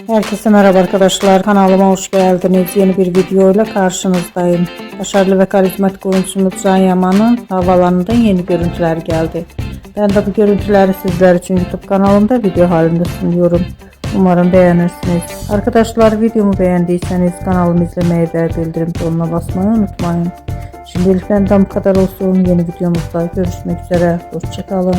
Herkese merhaba arkadaşlar. Kanalıma hoş geldiniz. Yeni bir video ile karşınızdayım. Başarılı ve karizmatik oyuncumuz Can Yaman'ın havalarında yeni görüntüler geldi. Ben de bu görüntüleri sizler için YouTube kanalımda video halinde sunuyorum. Umarım beğenirsiniz. Arkadaşlar, videomu beğendiyseniz kanalımı izlemeyi ve bildirim tonuna basmayı unutmayın. Şimdilik benden bu kadar olsun. Yeni videomuzda görüşmek üzere. Hoşça kalın.